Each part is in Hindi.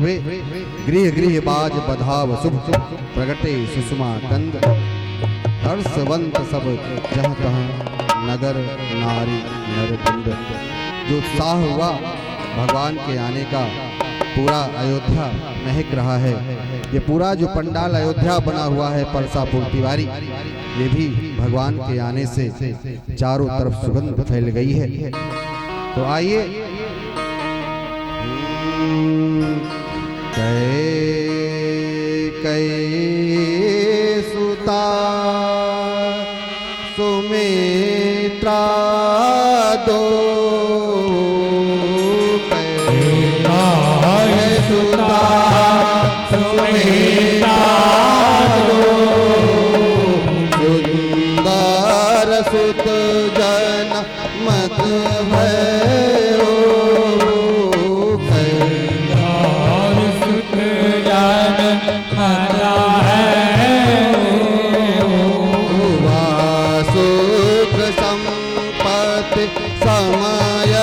हुए गृह गृह बाज बधाव शुभ प्रगटे सुषमा कंद हर्षवंत सब जहाँ तहाँ नगर नारी नरपिंड। जो उत्साह हुआ भगवान के आने का, पूरा अयोध्या महक रहा है। ये पूरा जो पंडाल अयोध्या बना हुआ है परसापुर तिवारी, ये भी भगवान के आने से चारों तरफ सुगंध फैल गई है। तो आइए कै सुता सुमित्रा दो सुता सुमित्रा दो सुंदर सुत जन मत भयो सुत जन मता है सुख संपत्ति समय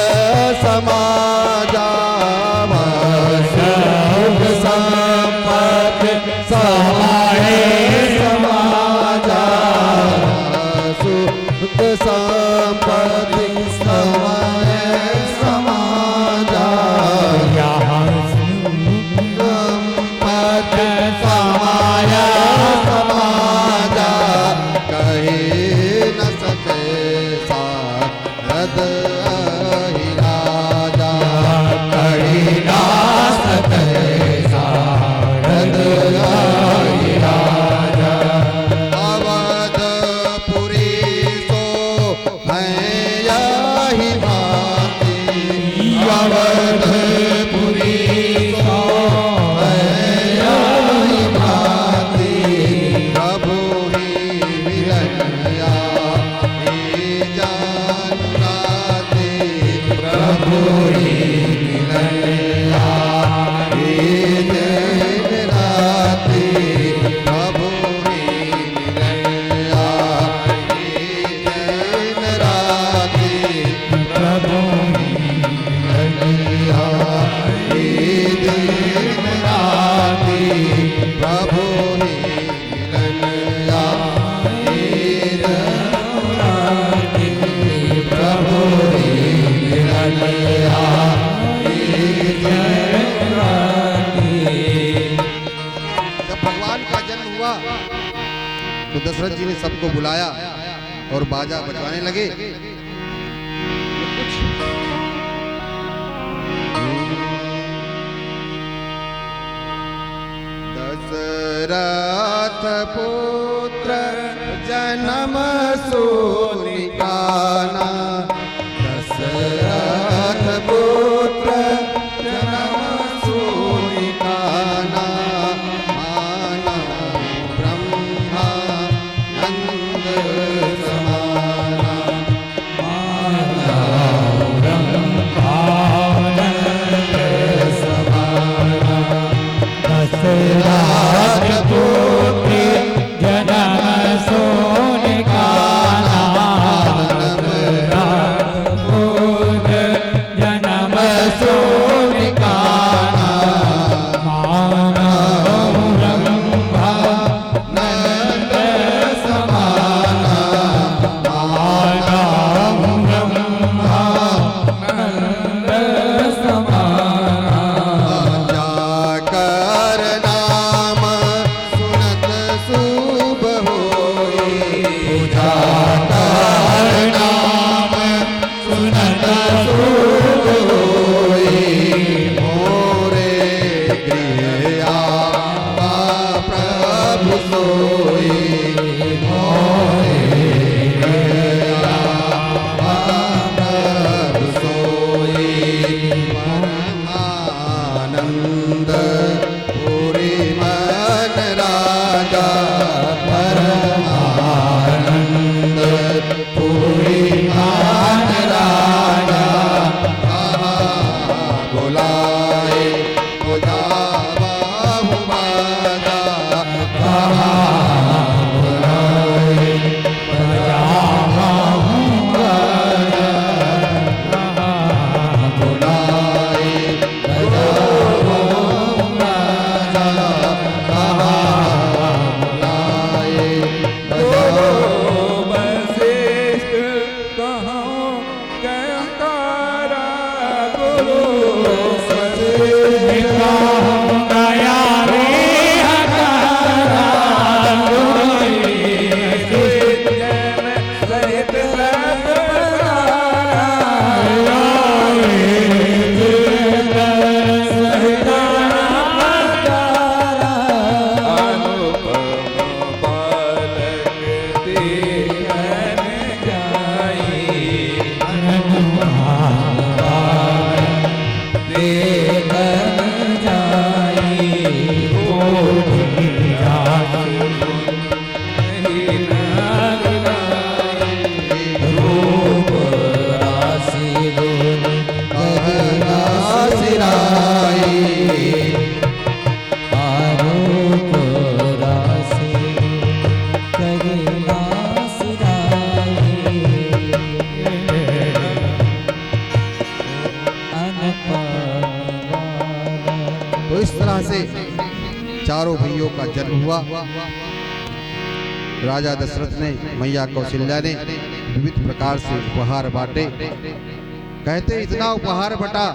समाजा सुख संपत्ति समय समाजा सुख संपत्ति समय समाजा संपत्ति समय समाजा कहे न सके सारद ही राजा कहे न सके सारद ही राजा। अवधपुरी सो है यही भांति अवधपुरी सो है यही भांति प्रभु ही मिलया ही जानते प्रभु ही मिलया ही जानते प्रभु ही मिलया ही जानते प्रभु ही मिलया ही जानते प्रभु ही मिलया ही जानते प्रभु ही मिलया ही जानते। जब भगवान का जन्म हुआ तो दशरथ जी ने सबको बुलाया और बाजा बजवाने लगे। दशरथ पुत्र जन्म सुनिकाना दशरथ पुत्र जन्म सुनिकाना माना ब्रह्मा नंद समाना माना ब्रह्मा नंद समाना दशरथ पुत्र जन्म सुनिकाना पुत्र जन्म सुनिकाना माना ब्रह्मा नंद समाना माना ब्रह्मा नंद समाना। जाकर नाम सुनत शुभ होई जाकर नाम सुनत शुभ होई मोरे गृह आवा प्रभु सोई मोरे गृह आवा प्रभु सोई परमानंद पूरी मन राजा परमानंद पूरी मन राजा बुलाए बुझावा तो इस तरह से चारों भाइयों का जन्म हुआ। राजा दशरथ ने, मैया कौशल्या ने विविध प्रकार से उपहार बांटे। कहते इतना उपहार बटा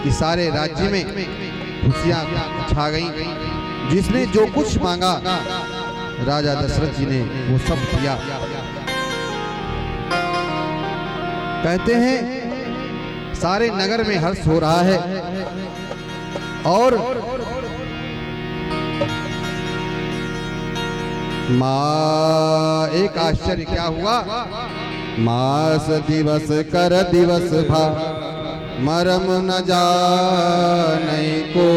कि सारे राज्य में खुशियां छा गईं। जिसने जो कुछ मांगा राजा दशरथ जी ने वो सब दिया। कहते हैं सारे नगर में हर्ष हो रहा है और माँ एक आश्चर्य क्या हुआ, मास दिवस कर दिवस भा मरम न जाने को,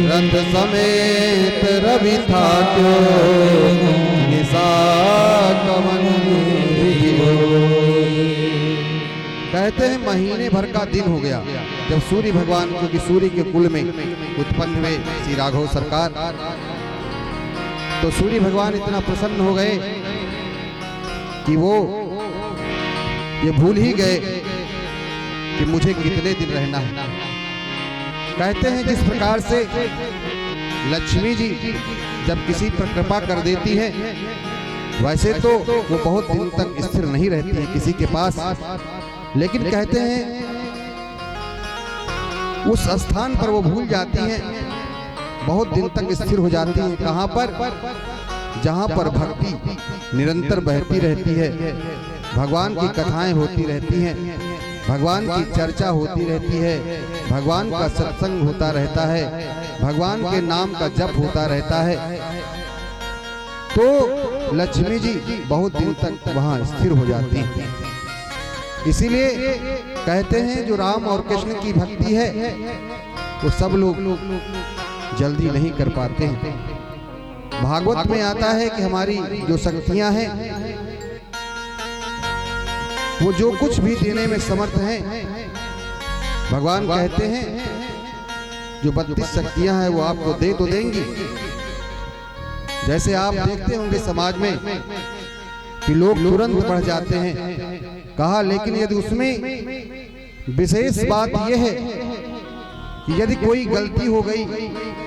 रथ समेत रवि था क्यों निशा कमन हो। कहते हैं महीने भर का दिन हो गया जब सूर्य भगवान, क्योंकि सूर्य के कुल में उत्पन्न हुए श्री राघव सरकार, तो सूर्य भगवान इतना प्रसन्न हो गए कि वो ये भूल ही गए कि मुझे कितने दिन रहना है। कहते हैं जिस प्रकार से लक्ष्मी जी जब किसी पर कृपा कर देती है, वैसे तो वो बहुत दिन तक स्थिर नहीं रहती है किसी के पास, लेकिन कहते हैं उस स्थान पर वो भूल जाती हैं, बहुत दिन तक स्थिर हो जाती हैं। कहाँ पर? जहाँ पर भक्ति निरंतर बहती रहती है, भगवान की कथाएं होती रहती हैं, भगवान की चर्चा होती रहती है, भगवान का सत्संग होता रहता है, भगवान के नाम का जप होता रहता है, तो लक्ष्मी जी बहुत दिन तक वहाँ स्थिर हो जाती हैं। इसीलिए कहते हैं जो राम और कृष्ण की भक्ति है वो सब लोग जल्दी नहीं कर पाते हैं। भागवत में आता है कि हमारी जो शक्तियां हैं वो जो कुछ भी देने में समर्थ हैं, भगवान कहते हैं जो 32 शक्तियां हैं वो आपको दे तो देंगी। जैसे आप देखते होंगे समाज में कि लोग तुरंत बढ़ जाते हैं, कहा, लेकिन यदि उसमें विशेष बात यह है कि यदि कोई गलती हो गई,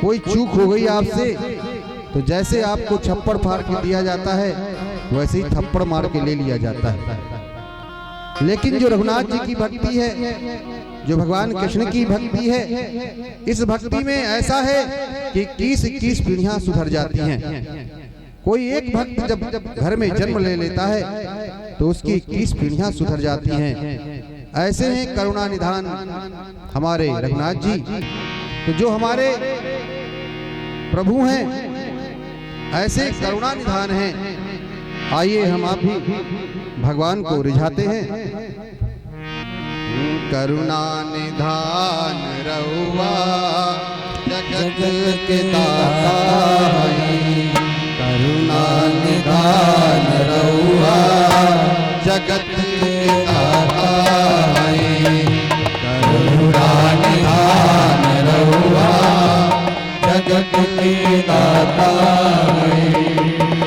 कोई चूक हो गई आपसे, तो जैसे आपको छप्पड़ फाड़ के दिया जाता है वैसे ही थप्पड़ मार के ले लिया जाता है। लेकिन जो रघुनाथ जी की भक्ति है, जो भगवान कृष्ण की भक्ति है, इस भक्ति में ऐसा है कि 21 पीढ़ियां सुधर जाती हैं। कोई एक भक्त जब घर में जन्म ले लेता है तो उसकी 21 पीढ़ियां सुधर जाती हैं। ऐसे हैं करुणा निधान हमारे रघुनाथ जी, तो जो हमारे प्रभु हैं ऐसे करुणा निधान हैं। आइए हम आप भी भगवान को रिझाते हैं। करुणा निधान रहुआ जगत के दाता है, करुणा निधान रहुआ जगत के दाता है, करुणा निधान रहुआ जगत के दाता है,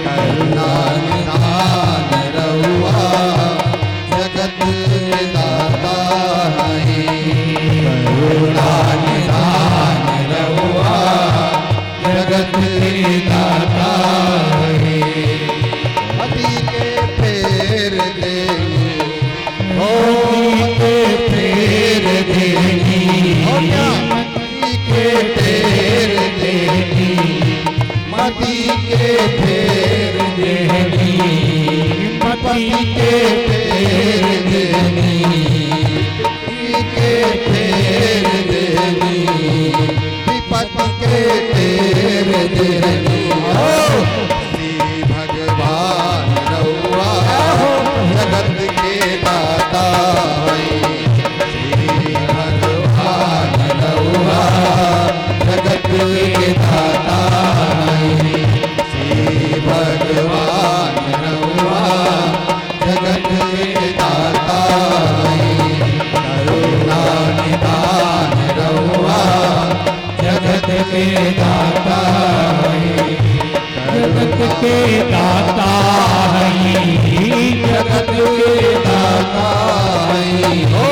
करुणा निधान रहुआ जगत के दाता है, करुणा निधान रहुआ जगत के दाता है। पति के फेर देंगे, पति के फेर देंगी, पति के फेर देंगी, पति के फेर देंगी, पति के फेर देंगी, पति के फेर देंगी, विपत्ति के फेर देंगी। श्री भगवान रहुआ जगत के दाता है, श्री भगवान रहुआ जगत के दाता है, श्री भगवान रहुआ जगत के दाता है, करुणा निधान रहुआ जगत के दाता है, जगत के दाता है, जगत के दाता है। ओ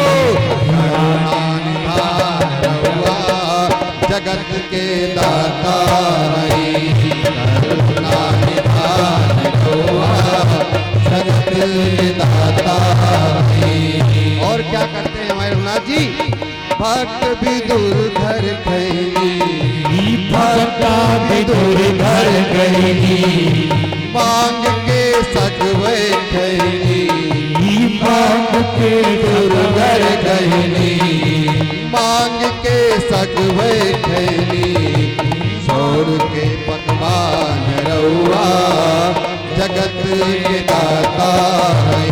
करुणा निधान रहुआ जगत के दाता है, करुणा निधान रउआ जगत के दाता है। और क्या करते हैं हमारे रघुनाथ जी? भक्त विदुर घर खैनी, भक्त विदुर घर गईनी, मांग के सगवे खैनी, मांग के घर गईनी, मांग के सगवे खैनी, छोड़ के पकवान रउआ जगत के दाता है।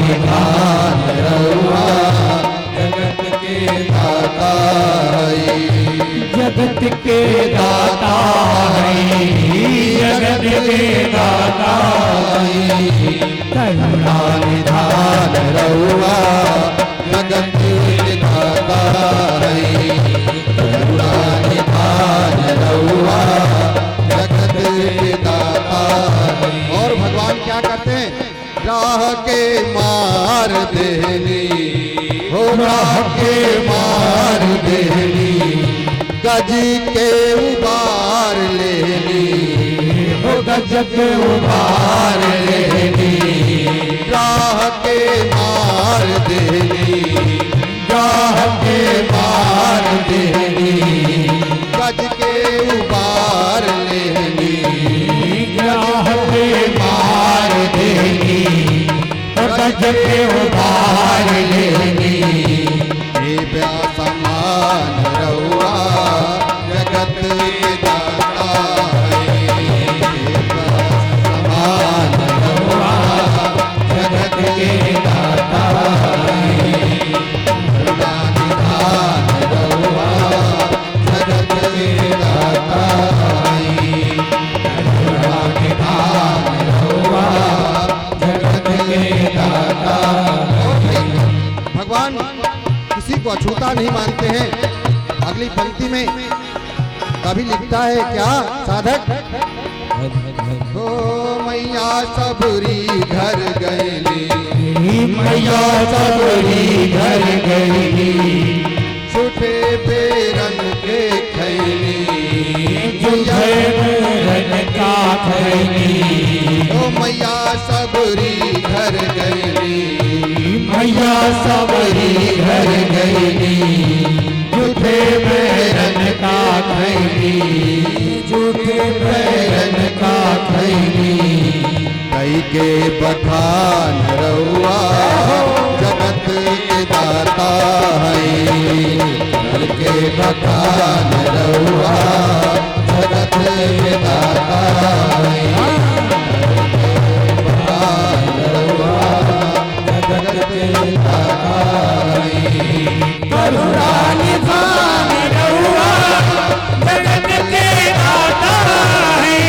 निधान रउआ जगत के दाता है, जगत के दाता है, जगत के दाता है। करुणा निधान रउआ जगत के दाता है, करुणा निधान रउआ जगत के दाता है। और भगवान क्या करते हैं? राह के मार देनी, हो राह के मार देनी, गज के उबार लेनी, हो गज के उबार लेनी, राह के मार देनी, राह के मार देनी, गज के उबार लेनी, राह के मार देनी, गज के उबार लेनी। हे व्यासमान रउआ जगत के दाता है, हे व्यासमान रउआ जगत के दाता है, करुणा निधान रउआ जगत के दाता है, करुणा निधान रउआ जगत के दाता है। भगवान किसी को अछूता नहीं मानते हैं। अगली पंक्ति में कभी लिखता है क्या साधक? हो मैया सबरी घर गईली, मैया सबरी घर गईली, छूटे बेरन के खैली, झूठे बेरन का खैली। हो मैया सबरी घर गईली, मैया सबरी घर गईली, झूठे बेरन का खैली, झूठे बेरन का खैली। कई के बखान रउआ जगत के दाता है, कई के बखान रउआ जगत के दाता है, बखान रउआ जगत के दाता है। करुणा निधान रउआ जगत के दाता है,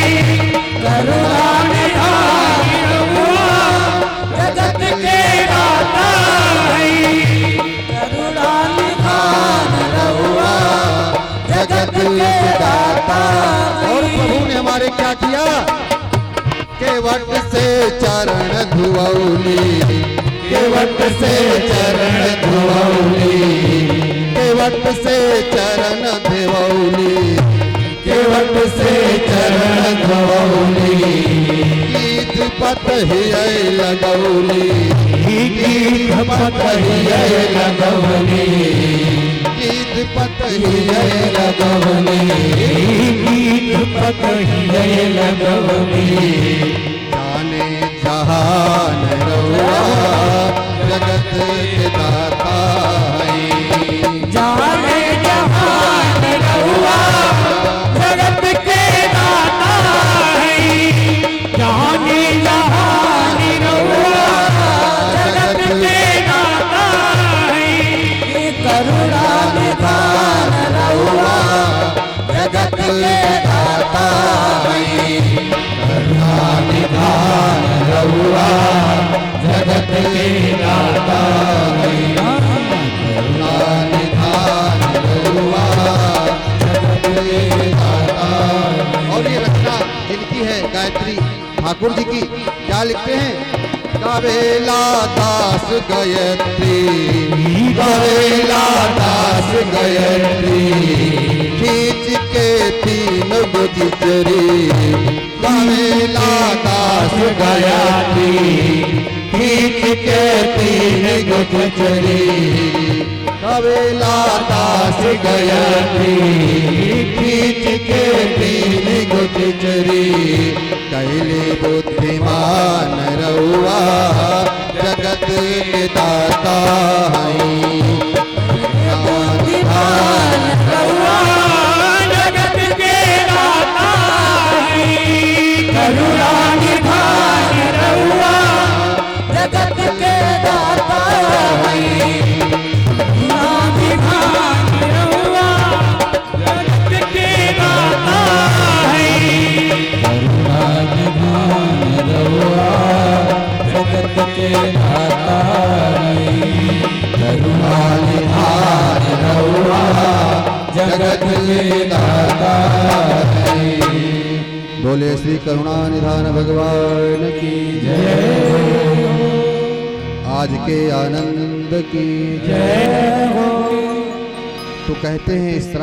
करुणा निधान रउआ जगत के दाता है, करुणा निधान रउआ जगत के दाता। और प्रभु ने हमारे क्या किया? केवट से चरण धुवौली, केवट से चरण धुवौली, केवट से चरण धुवौली, केवट से चरण धुवौली, गीत पत ही लगौली, गीत पत ही लगौली, गीत पत ही लगौली, गीत पत ही लगौली। जाने जहान रउआ जगत के दाता है, जाने जहान रउआ जगत के दाता है, जाने जहान रउआ जगत के दाता है। करुणा निधान रउआ जगत के दाता है, करुणा निधान रउआ जगत के दाता है। ठाकुर जी की क्या लिखते हैं? कवेला दास गायत्री, कवेला दास गायत्री, खींच के तीन गुजरी, कवेला दास गायत्री, खींच के तीन गुजरी, कवेला दास गायत्री, खींच के तीन गुजरी, कैले बुद्धिमान रउआ जगत के दाता हैं। बुद्धिमान रउआ जगत के दाता हैं। करुणा निधान रउआ जगत के दाता हैं। करुणा निधान रउआ जगत के दाता हैं। करुणा निधान रउआ जगत के दाता हैं। करुणा निधान रउआ जगत के दाता हैं। बोले श्री करुणा निधान भगवान की जय। आज के आनंद की जय हो। तो कहते हैं इस तरह